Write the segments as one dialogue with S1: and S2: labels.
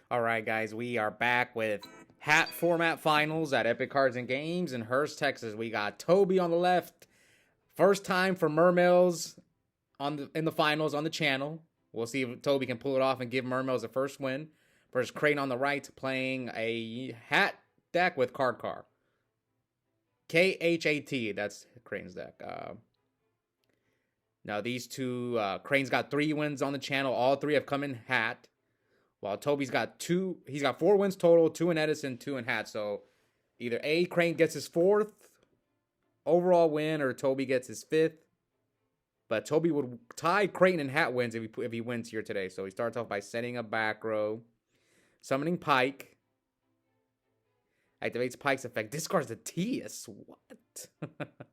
S1: All right, guys, we are back with hat format finals at Epic Cards and Games in Hurst, Texas. We got Tobi on the left. First time for Mermails in the finals on the channel. We'll see if Tobi can pull it off and give Mermails a first win. Versus Creighton on the right, playing a hat deck with card car. KHAT, that's Creighton's deck. Now these two, Creighton's got 3 wins on the channel. All 3 have come in hat. While Tobi's got 2, he's got 4 wins total, 2 in Edison, 2 in hat. So either A, Creighton gets his 4th overall win, or Tobi gets his 5th. But Tobi would tie Creighton in hat wins if he wins here today. So he starts off by setting a back row, summoning Pike, activates Pike's effect, discards the Tias. What?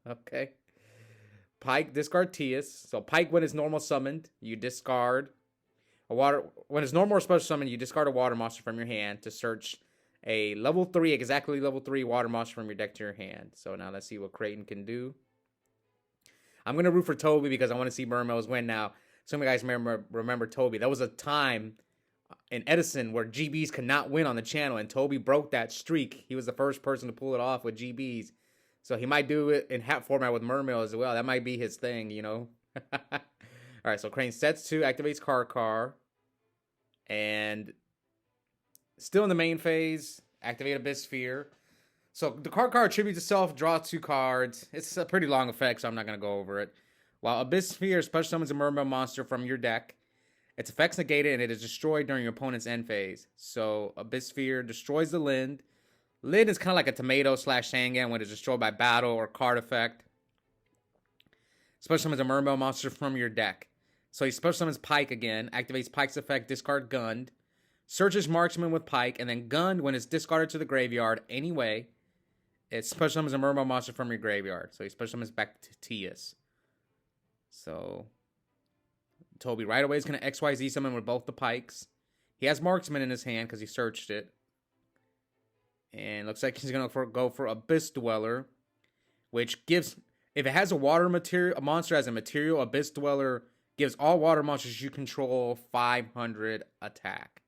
S1: Okay. Pike, discard Tias. So Pike, when it's normal summoned, you discard a water. When it's normal or special summoned, you discard a water monster from your hand to search a level 3, exactly level 3 water monster from your deck to your hand. So now let's see what Creighton can do. I'm going to root for Tobi because I want to see Mermails win now. Some of you guys remember Tobi. That was a time in Edison where GBs could not win on the channel, and Tobi broke that streak. He was the first person to pull it off with GBs. So he might do it in hat format with Mermail as well. That might be his thing, you know. All right, so Crane sets 2, activates car. And still in the main phase, activate Abyss Sphere. So the card attributes itself, draw 2 cards. It's a pretty long effect, so I'm not going to go over it. While Abyss Sphere special summons a Mermail monster from your deck, its effects negated and it is destroyed during your opponent's end phase. So Abyss Sphere destroys the Lind. Lind is kind of like a tomato / Shangan when it's destroyed by battle or card effect. Special summons a Mermail monster from your deck. So he special summons Pike again, activates Pike's effect, discard Gund, searches Marksman with Pike, and then Gund, when it's discarded to the graveyard anyway, it special summons a Mermail monster from your graveyard. So he special summons back to Tias. So Tobi right away is going to XYZ summon with both the Pikes. He has Marksman in his hand because he searched it. And looks like he's going to go for Abyss Dweller, which gives, if it has a water material, a monster as a material, Abyss Dweller gives all water monsters you control 500 attack.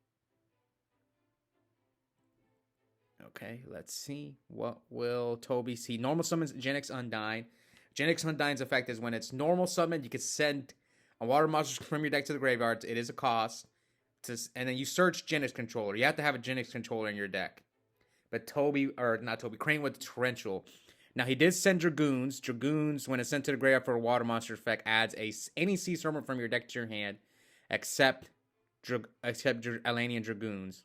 S1: Okay, let's see. What will Tobi see? Normal summons Genix Undyne. Genix Undyne's effect is when it's normal summoned, you can send a water monster from your deck to the graveyard. It is a cost. And then you search Genix Controller. You have to have a Genix Controller in your deck. But Creighton with Torrential. Now, he did send Dragoons. Dragoons, when it's sent to the graveyard for a water monster effect, adds any Sea Serpent from your deck to your hand, except Alanian Dragoons.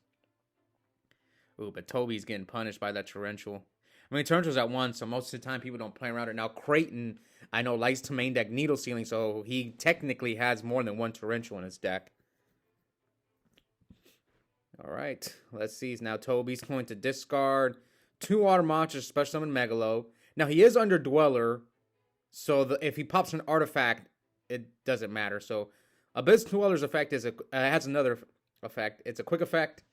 S1: Ooh, but Tobi's getting punished by that Torrential. I mean, Torrential's at 1, so most of the time people don't play around it. Now, Creighton, I know, likes to main deck Needle Sealing, so he technically has more than 1 Torrential in his deck. All right, let's see. Now Tobi's going to discard 2 water monsters, special summon Megalo. Now he is under Dweller, so if he pops an artifact, it doesn't matter. So Abyss Dweller's effect has another effect. It's a quick effect.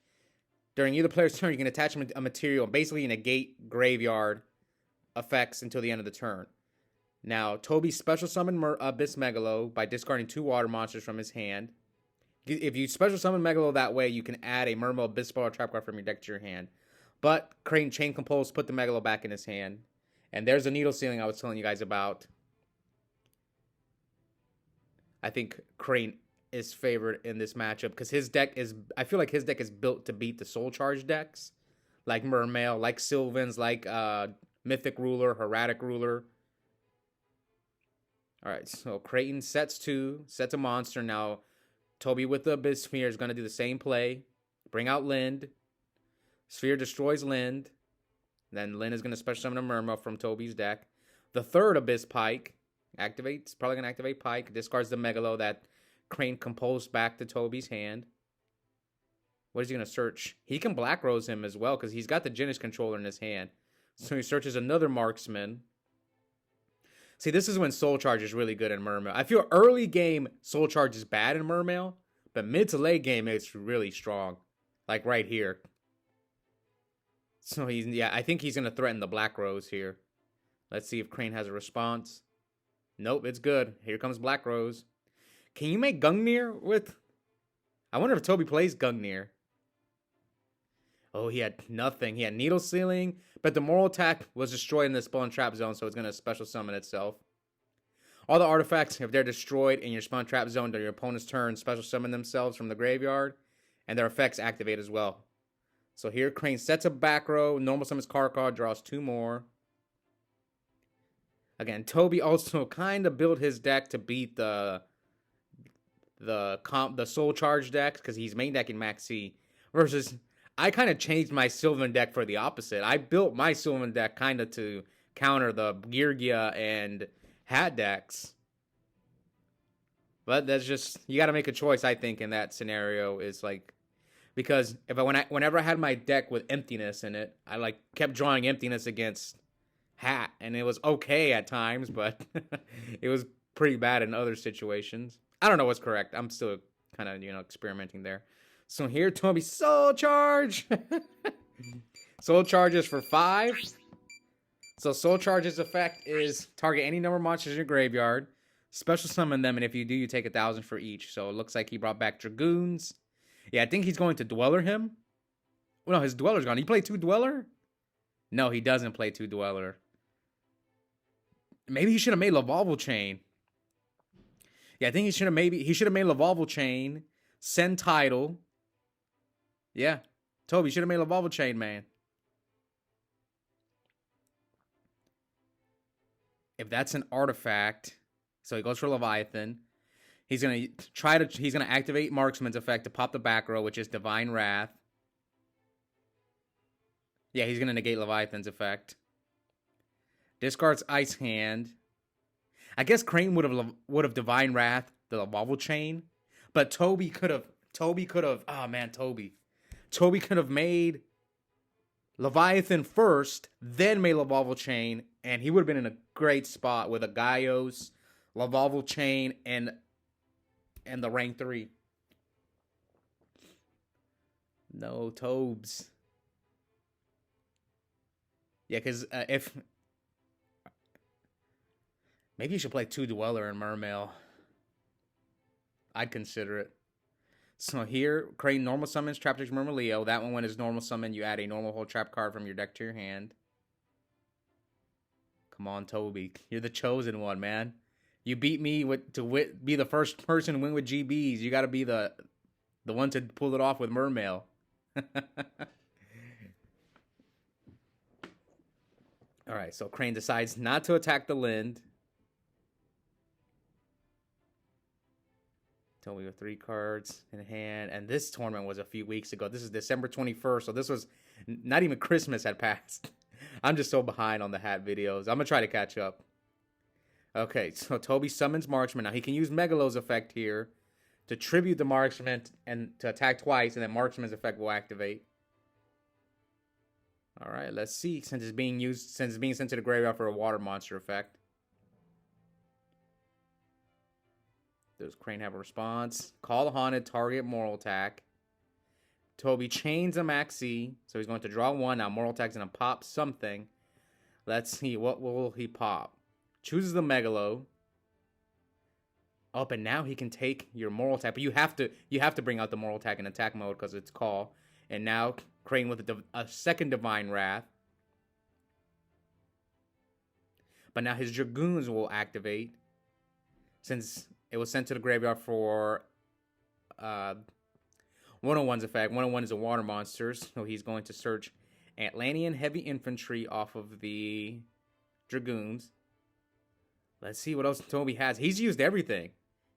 S1: During either player's turn, you can attach a material and basically negate graveyard effects until the end of the turn. Now Tobi special summon Abyss Megalo by discarding 2 water monsters from his hand. If you special summon Megalo that way, you can add a Mermail Abyss Spell or Trap card from your deck to your hand. But Creighton Chain Compose, put the Megalo back in his hand. And there's a Needle Sealing I was telling you guys about. I think Creighton is favored in this matchup because his deck is, I feel like his deck is built to beat the Soul Charge decks. Like Mermail, like Sylvans, like Mythic Ruler, Hieratic Ruler. Alright, so Creighton sets 2, sets a monster. Now Tobi with the Abyss Sphere is going to do the same play. Bring out Lind. Sphere destroys Lind. Then Lind is going to special summon a Mermail from Tobi's deck. The 3rd Abyss Pike activates. Probably going to activate Pike. Discards the Megalo that Crane composed back to Tobi's hand. What is he going to search? He can Black Rose him as well because he's got the Genis Controller in his hand. So he searches another Marksman. See, this is when Soul Charge is really good in Mermail. I feel early game Soul Charge is bad in Mermail, but mid to late game it's really strong. Like right here. So I think he's going to threaten the Black Rose here. Let's see if Crane has a response. Nope, it's good. Here comes Black Rose. Can you make Gungnir with... I wonder if Tobi plays Gungnir. Oh, he had nothing. He had needle sealing, but the moral attack was destroyed in the spawn trap zone, so it's going to special summon itself. All the artifacts, if they're destroyed in your spawn trap zone during your opponent's turn, special summon themselves from the graveyard, and their effects activate as well. So here, Crane sets a back row, normal summons card, draws 2 more. Again, Tobi also kind of built his deck to beat the Soul Charge deck, because he's main decking Max C. Versus, I kind of changed my Sylvan deck for the opposite. I built my Sylvan deck kind of to counter the Geargia and Hat decks. But that's just, you got to make a choice, I think, in that scenario. Is like, because whenever I had my deck with emptiness in it, I like kept drawing emptiness against Hat, and it was okay at times, but it was pretty bad in other situations. I don't know what's correct. I'm still kind of, experimenting there. So here, Tobi, Soul Charge! Soul Charge is for 5. So Soul Charge's effect is target any number of monsters in your graveyard, special summon them, and if you do, you take 1,000 for each. So it looks like he brought back Dragoons. Yeah, I think he's going to Dweller him. Well, no, his Dweller's gone. He played 2 Dweller? No, he doesn't play 2 Dweller. Maybe he should have made Lavalval Chain. Yeah, I think he should have made Lavalval Chain, send Tidal. Yeah, Tobi should have made Lavalval Chain, man. If that's an artifact, so he goes for Leviathan. He's gonna activate Marksman's effect to pop the back row, which is Divine Wrath. Yeah, he's gonna negate Leviathan's effect. Discards Ice Hand. I guess Crane would have Divine Wrath the Lavalval Chain, but Tobi could have. Oh man, Tobi could have made Leviathan first, then made Lavalval Chain, and he would have been in a great spot with a Gaios, Lavalval Chain, and the rank 3. No, Tobes. Yeah, because if... Maybe you should play 2 Dweller and Mermail. I'd consider it. So here, Crane normal summons Traptrix Mermaileo. That one, when it's normal summon, you add a normal hold trap card from your deck to your hand. Come on, Tobi. You're the chosen one, man. You beat me to be the first person to win with GBs. You got to be the one to pull it off with Mermail. All right, so Crane decides not to attack the Lind. Tobi with 3 cards in hand, and this tournament was a few weeks ago. This is December 21st, so this was not even Christmas had passed. I'm just so behind on the hat videos. I'm gonna try to catch up. Okay, so Tobi summons Marksman. Now he can use Megalo's effect here to tribute the Marksman and to attack twice, and then Marksman's effect will activate. All right, let's see. Since it's being sent to the graveyard for a water monster effect. Does Crane have a response? Call the Haunted, target Moral Attack. Tobi chains a Maxi, so he's going to draw 1. Now Moral Attack's going to pop something. Let's see, what will he pop? Chooses the Megalo. Up, and now he can take your Moral Attack, but you have to bring out the Moral Attack in attack mode because it's call. And now Crane with a second Divine Wrath. But now his Dragoons will activate since it was sent to the graveyard for 101's effect. 101 is a water monster, so he's going to search Atlantean Heavy Infantry off of the Dragoons. Let's see what else Tobi has. He's used everything.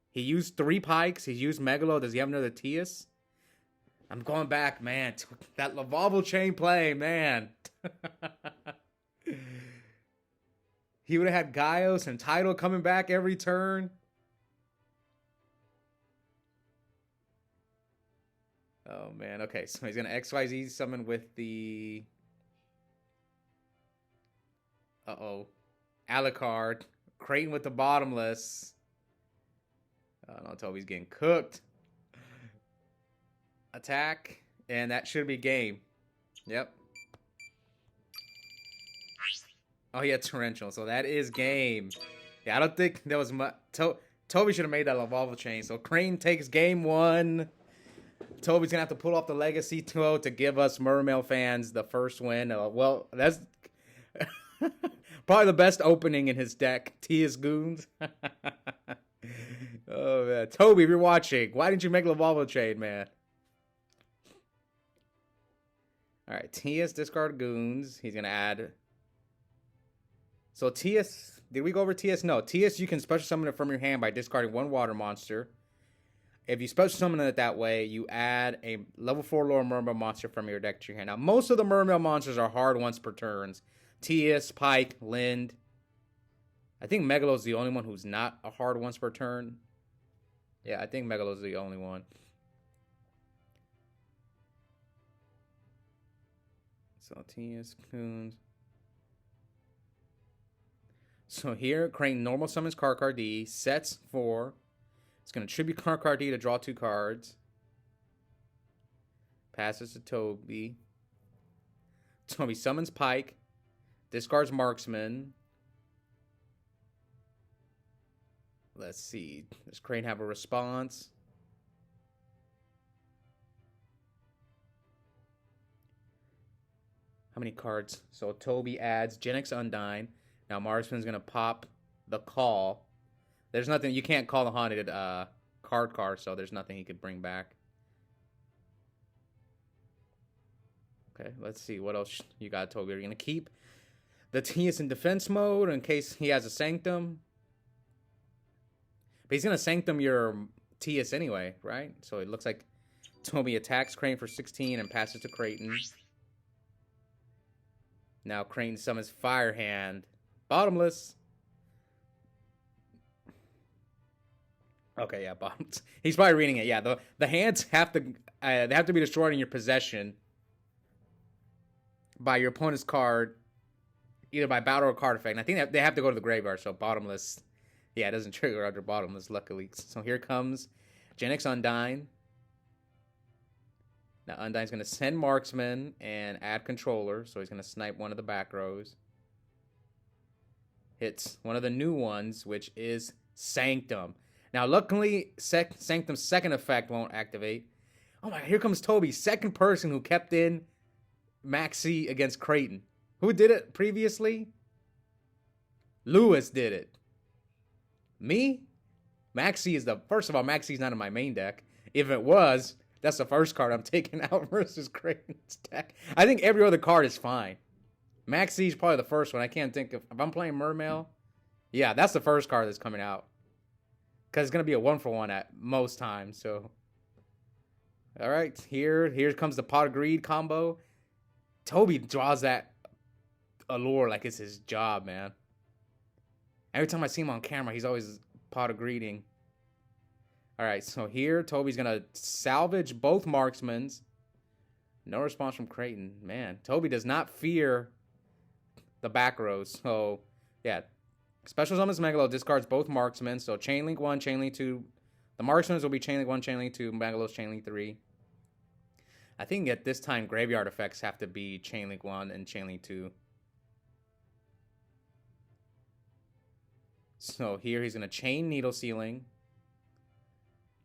S1: He used 3 Pikes. He's used Megalo. Does he have another Tias? I'm going back, man. That Lavalval Chain play, man. He would have had Gaios and Tidal coming back every turn. Oh, man. Okay, so he's going to XYZ summon with the... Alucard. Creighton with the Bottomless. Oh, no, Tobi's getting cooked. Attack. And that should be game. Yep. Oh, yeah, Torrential. So that is game. Yeah, I don't think there was much... Tobi should have made that Lavalval Chain. So Crane takes game 1. Tobi's gonna have to pull off the legacy to give us Mermail fans the first win. Well, that's probably the best opening in his deck. Tia's Goons. Oh man, Tobi, if you're watching, why didn't you make Lavalva trade, man? All right, Tia's discard Goons. He's gonna add. So Tia's, did we go over Tia's? No, Tia's you can special summon it from your hand by discarding one water monster. If you special summon it that way, you add a level 4 lower Mermail monster from your deck to your hand. Now, most of the Mermail monsters are hard once per turns. Tia's, Pike, Lind. I think Megalo's the only one who's not a hard once per turn. Yeah, I think Megalo's the only one. So Tia's, Coons. So here, Creighton normal summons Karkar D, sets 4. It's going to tribute Karkar D to draw 2 cards. Passes to Tobi. Tobi summons Pike. Discards Marksman. Let's see. Does Creighton have a response? How many cards? So Tobi adds Genix Undyne. Now Marksman's going to pop the call. There's nothing. You can't call the haunted card, so there's nothing he could bring back. Okay, let's see. What else you got, Tobi? Are you going to keep the Tia's in defense mode in case he has a Sanctum? But he's going to Sanctum your Tia's anyway, right? So it looks like Tobi attacks Creighton for 16 and passes to Creighton. Now Creighton summons Firehand. Bottomless. Okay, yeah, bottomless. He's probably reading it. Yeah, the hands have to they have to be destroyed in your possession by your opponent's card, either by battle or card effect. And I think they have to go to the graveyard. So bottomless. Yeah, it doesn't trigger under bottomless, luckily. So here comes Genix Undyne. Now Undyne's going to send Marksman and add Controller. So he's going to snipe one of the back rows. Hits one of the new ones, which is Sanctum. Now, luckily, Sanctum's second effect won't activate. Oh my God, here comes Tobi, second person who kept in Maxi against Creighton. Who did it previously? Lewis did it. Me? Maxi is first of all, Maxi's not in my main deck. If it was, that's the first card I'm taking out versus Creighton's deck. I think every other card is fine. Maxi's probably the first one. I can't think of... If I'm playing Mermail, yeah, that's the first card that's coming out. Because it's going to be a 1-for-1 at most times, so... All right, here comes the Pot of Greed combo. Tobi draws that allure like it's his job, man. Every time I see him on camera, he's always Pot of Greeding. All right, so here, Tobi's going to salvage both Marksmans. No response from Creighton. Man, Tobi does not fear the back rows. So, yeah. Special summons Megalo, discards both Marksmen. So, Chainlink 1, Chainlink 2. The Marksmans will be Chainlink 1, Chainlink 2. Megalo's Chainlink 3. I think at this time, graveyard effects have to be Chainlink 1 and Chainlink 2. So, here he's going to chain Needle Sealing.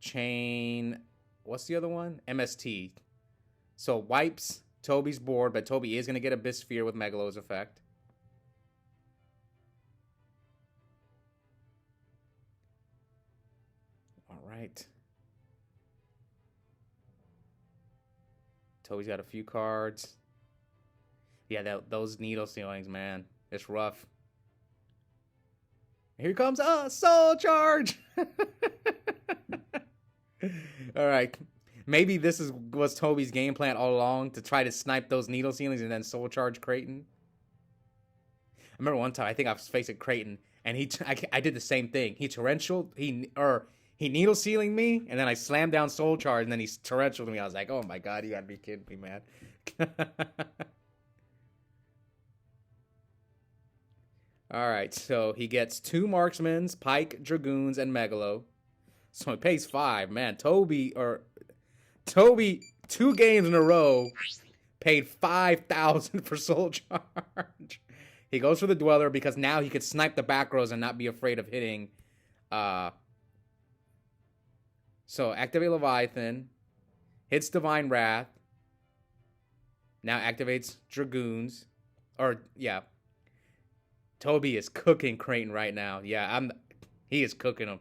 S1: Chain... What's the other one? MST. So, wipes Tobi's board, but Tobi is going to get Abyss Sphere with Megalo's effect. All right. Tobi's got a few cards. Yeah, those Needle Ceilings, man. It's rough. Here comes Soul Charge! All right. Maybe this was Tobi's game plan all along, to try to snipe those Needle Ceilings and then Soul Charge Creighton. I remember one time, I think I was facing Creighton, and I did the same thing. He Needle Sealing me, and then I slammed down Soul Charge, and then he torrentialed me. I was like, oh my God, you gotta be kidding me, man. All right, so he gets 2 Marksmans, Pike, Dragoons, and Megalo. So he pays 5. Man, Tobi, 2 games in a row, paid 5,000 for Soul Charge. He goes for the Dweller because now he could snipe the back rows and not be afraid of hitting. So activate Leviathan. Hits Divine Wrath. Now activates Dragoons. Or, yeah. Tobi is cooking Creighton right now. Yeah, he is cooking him.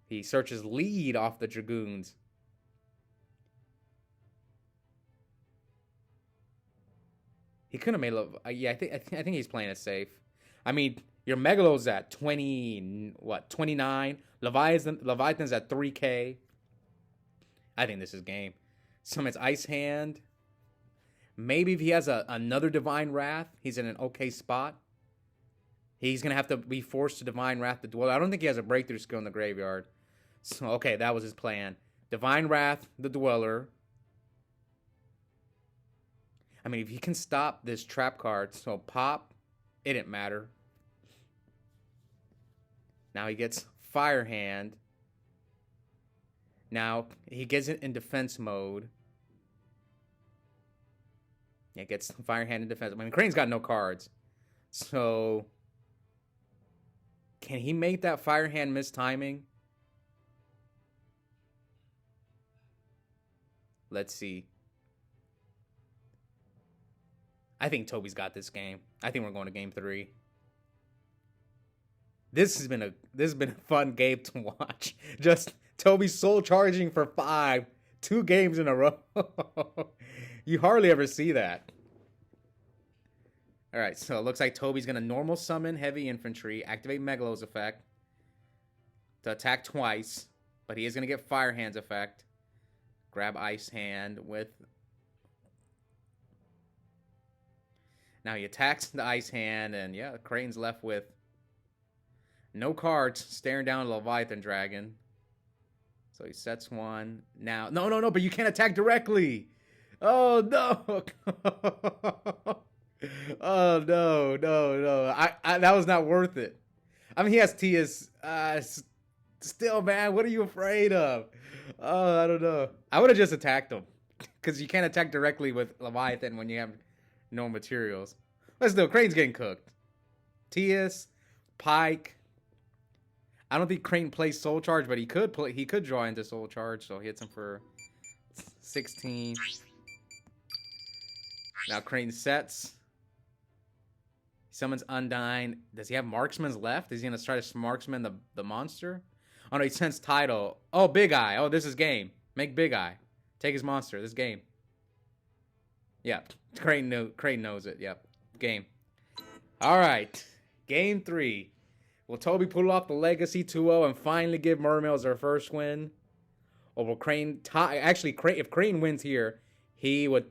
S1: He searches lead off the Dragoons. He could have made yeah, I think he's playing it safe. I mean, your Megalo's at 29. Leviathan's at 3K. I think this is game. Summons Ice Hand. Maybe if he has another Divine Wrath, he's in an okay spot. He's going to have to be forced to Divine Wrath the Dweller. I don't think he has a breakthrough skill in the graveyard. So, okay, that was his plan. Divine Wrath the Dweller. I mean, if he can stop this trap card, so pop, it didn't matter. Now he gets Fire Hand. Now he gets it in defense mode. Yeah, gets Fire Hand in defense. I mean, Creighton's got no cards. So, can he make that Fire Hand miss timing? Let's see. I think Tobi's got this game. I think we're going to game 3. This has been a fun game to watch. Just Tobi soul charging for 5, 2 games in a row. You hardly ever see that. All right, so it looks like Tobi's gonna normal summon heavy infantry, activate Megalo's effect to attack twice, but he is gonna get Fire Hand's effect. Grab Ice Hand with. Now he attacks the Ice Hand, and yeah, Creighton's left with no cards, staring down a Leviathan Dragon. So he sets one. Now, no, but you can't attack directly. Oh, no. Oh, no. I that was not worth it. I mean, he has Tia's. Still, man, what are you afraid of? Oh, I don't know. I would have just attacked him. Because you can't attack directly with Leviathan when you have no materials. Let's do it. Creighton's getting cooked. Tias, Pike. I don't think Creighton plays Soul Charge, but he could draw into Soul Charge, so he hits him for 16. Now Creighton sets. Summons Undyne. Does he have Marksman's left? Is he gonna try to Marksman the monster? Oh no, he sends Tidal. Oh, Big Eye. Oh, this is game. Make Big Eye. Take his monster. This game. Yeah, Creighton knows it. Yep, game. All right, game 3. Will Tobi pull off the Legacy 2-0 and finally give Mermails their first win? Or will Creighton tie? Actually, if Creighton wins here, he would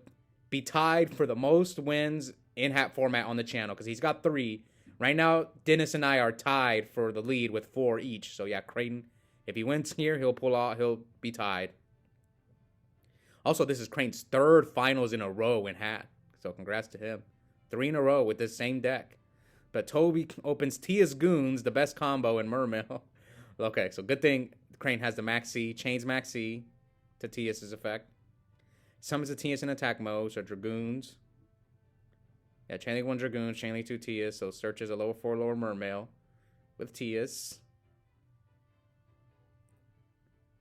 S1: be tied for the most wins in hat format on the channel because he's got 3. Right now, Dennis and I are tied for the lead with 4 each. So yeah, Creighton, if he wins here, he'll be tied. Also, this is Creighton's 3rd finals in a row in hat. So congrats to him. 3 in a row with this same deck. But Tobi opens Tia's Goons, the best combo in Mermail. Okay, so good thing Creighton has the Maxi, chains Maxi to Tia's effect. Summons the Tias in attack mode, so Dragoons. Yeah, chain link 1 Dragoons, chain link 2 Tias, so searches a lower 4 lower Mermail with Tias.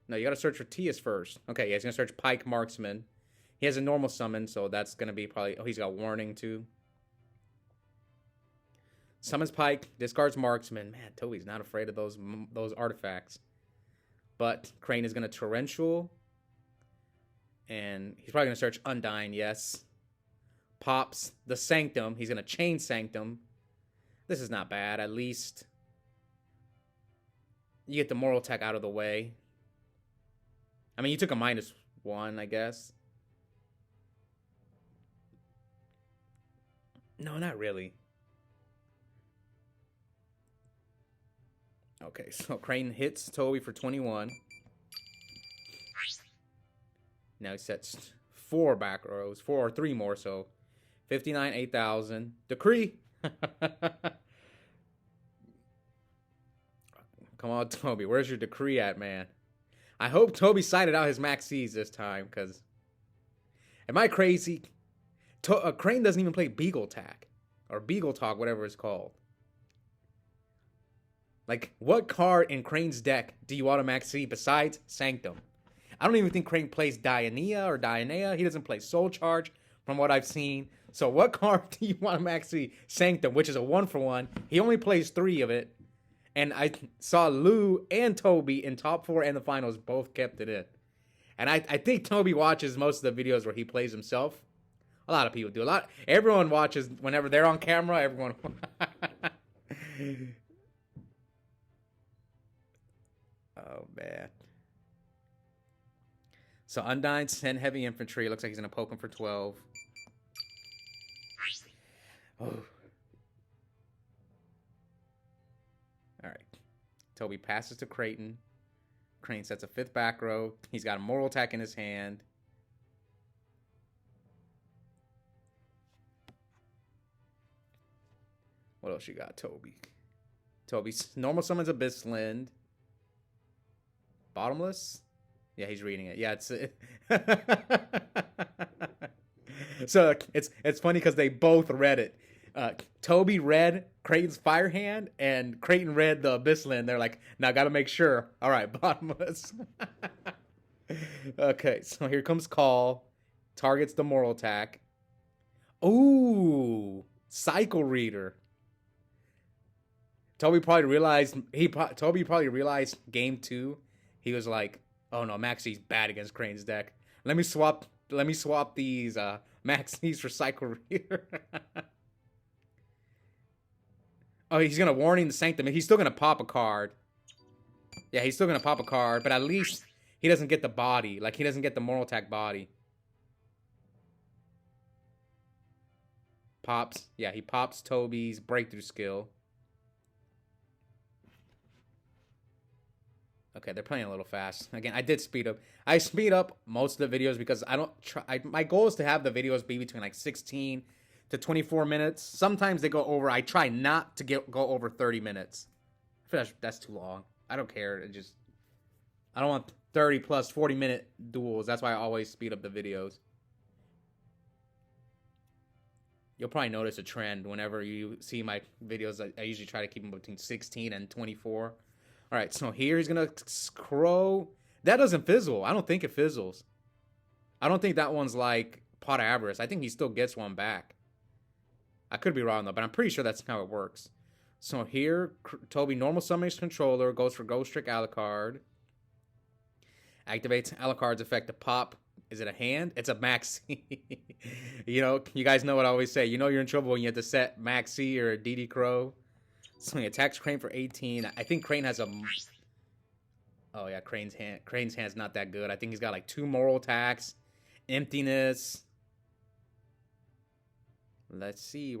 S1: No, you gotta search for Tias first. Okay, yeah, he's gonna search Pike Marksman. He has a normal summon, so that's gonna be probably. Oh, he's got Warning too. Summons Pike, discards Marksman. Man, Tobi's not afraid of those artifacts. But Crane is gonna Torrential, and he's probably gonna search Undyne. Yes. Pops the Sanctum. He's gonna chain Sanctum. This is not bad. At least you get the Moral Tech out of the way. I mean, you took a -1, I guess. No, not really. Okay, so Crane hits Tobi for 21. Now he sets 4 back rows, 4 or 3 more, so 59, 8,000. Decree! Come on, Tobi, where's your decree at, man? I hope Tobi sided out his Maxis this time, because am I crazy? Crane doesn't even play Beagle Tack, or Beagle Talk, whatever it's called. Like, what card in Crane's deck do you auto-Maxi besides Sanctum? I don't even think Creighton plays Dianea or Dianea. He doesn't play Soul Charge from what I've seen. So what card do you want him actually Sanctum, which is a 1-for-1? He only plays 3 of it. And I saw Lou and Tobi in top 4 and the finals both kept it in. And I think Tobi watches most of the videos where he plays himself. A lot of people do. Everyone watches whenever they're on camera. Everyone. Oh, man. So Undyne, send heavy infantry. Looks like he's going to poke him for 12. Oh. All right. Tobi passes to Creighton. Creighton sets a 5th back row. He's got a moral attack in his hand. What else you got, Tobi? Tobi's normal summons Abyssland. Bottomless? Yeah, he's reading it. Yeah, it's so it's funny because they both read it. Tobi read Creighton's Fire Hand, and Creighton read the Abyssland. They're like, now gotta make sure. All right, bottomless. Okay, so here comes Call. Targets the moral attack. Ooh, Cycle Reader. Tobi probably realized game 2. He was like, oh no, Maxi's bad against Creighton's deck. Let me swap these Maxis for Cycle Reader. Oh, he's gonna Warning the Sanctum. He's still gonna pop a card. Yeah, he's still gonna pop a card, but at least he doesn't get the body. Like, he doesn't get the moral attack body. Pops. Yeah, he pops Tobi's breakthrough skill. Okay, they're playing a little fast. Again, I did speed up. I speed up most of the videos because I don't try. My goal is to have the videos be between like 16 to 24 minutes. Sometimes they go over. I try not to go over 30 minutes. I feel that's too long. I don't care. I don't want 30 plus 40-minute duels. That's why I always speed up the videos. You'll probably notice a trend whenever you see my videos. I usually try to keep them between 16 and 24. All right, so here he's going to Crow. That doesn't fizzle. I don't think it fizzles. I don't think that one's like Pot of Avarice. I think he still gets one back. I could be wrong, though, but I'm pretty sure that's how it works. So here, Tobi normal summon his controller, goes for Ghost Trick Alucard. Activates Alucard's effect to pop. Is it a hand? It's a Maxi. You know, you guys know what I always say. You know you're in trouble when you have to set Maxi or DD Crow. So he attacks Creighton for 18. I think Creighton has a... Oh, yeah, Creighton's hand's not that good. I think he's got like 2 moral attacks. Emptiness. Let's see.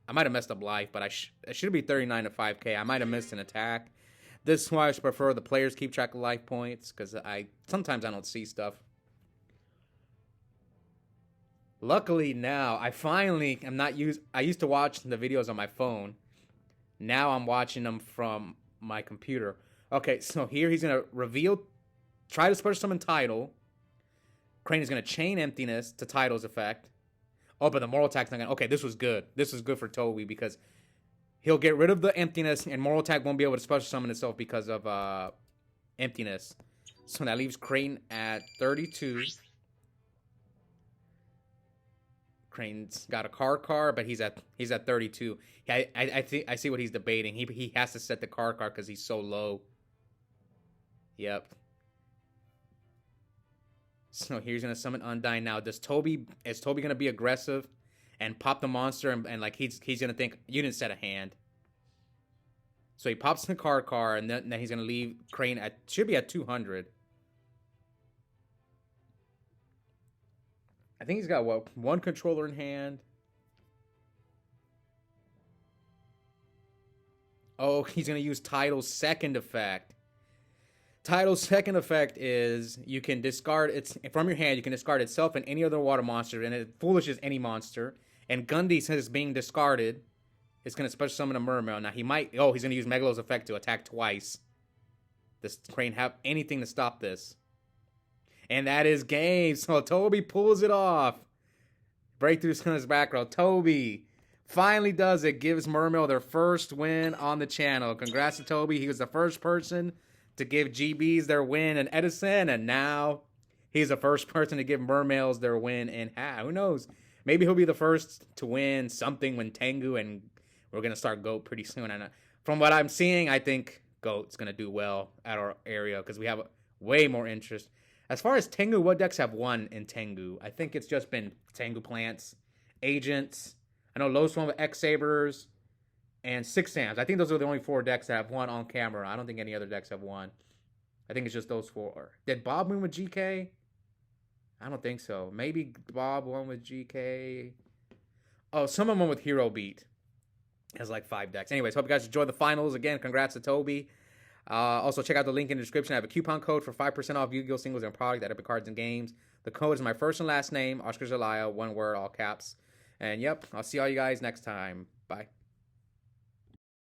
S1: I might have messed up life, but it should be 39 to 5k. I might have missed an attack. This is why I prefer the players keep track of life points, because sometimes I don't see stuff. Luckily now, I used to watch the videos on my phone. Now I'm watching them from my computer. Okay, so here he's going to try to special summon Tidal. Crane is going to chain Emptiness to Tidal's effect. Oh, but the moral attack's not going to... Okay, this was good. This was good for Tobi because he'll get rid of the Emptiness and moral attack won't be able to special summon itself because of Emptiness. So that leaves Crane at 32. Crane's got a card, but he's at 32. I see what he's debating. He has to set the card because he's so low. Yep. So here's gonna summon Undyne now. Is Tobi gonna be aggressive and pop the monster and like he's gonna think you didn't set a hand? So he pops the card and then he's gonna leave Crane should be at 200. I think he's got, what, 1 controller in hand. Oh, he's going to use Tidal's second effect. Tidal's second effect is you can discard it from your hand. You can discard itself and any other water monster, and it foolishes any monster. And Gundy, since it's being discarded, it's going to special summon a Mermail. Now, he's going to use Megalo's effect to attack twice. Does Crane have anything to stop this? And that is game. So Tobi pulls it off. Breakthroughs on his back row. Tobi finally does it. Gives Mermail their first win on the channel. Congrats to Tobi. He was the first person to give GBs their win in Edison, and now he's the first person to give Mermails their win in Who knows? Maybe he'll be the first to win something when Tengu, and we're going to start GOAT pretty soon. And from what I'm seeing, I think GOAT's going to do well at our area because we have way more interest. As far as Tengu, what decks have won in Tengu? I think it's just been Tengu Plants, Agents. I know Los won with X-Sabers and Six Sams. I think those are the only 4 decks that have won on camera. I don't think any other decks have won. I think it's just those 4. Did Bob win with GK? I don't think so. Maybe Bob won with GK. Oh, someone won with Hero Beat. Has like 5 decks. Anyways, hope you guys enjoyed the finals. Again, congrats to Tobi. Also, check out the link in the description. I have a coupon code for 5% off Yu-Gi-Oh! Singles and product at Epic Cards and Games. The code is my first and last name, Oscar Zelaya, 1 word, all caps. And yep, I'll see all you guys next time. Bye.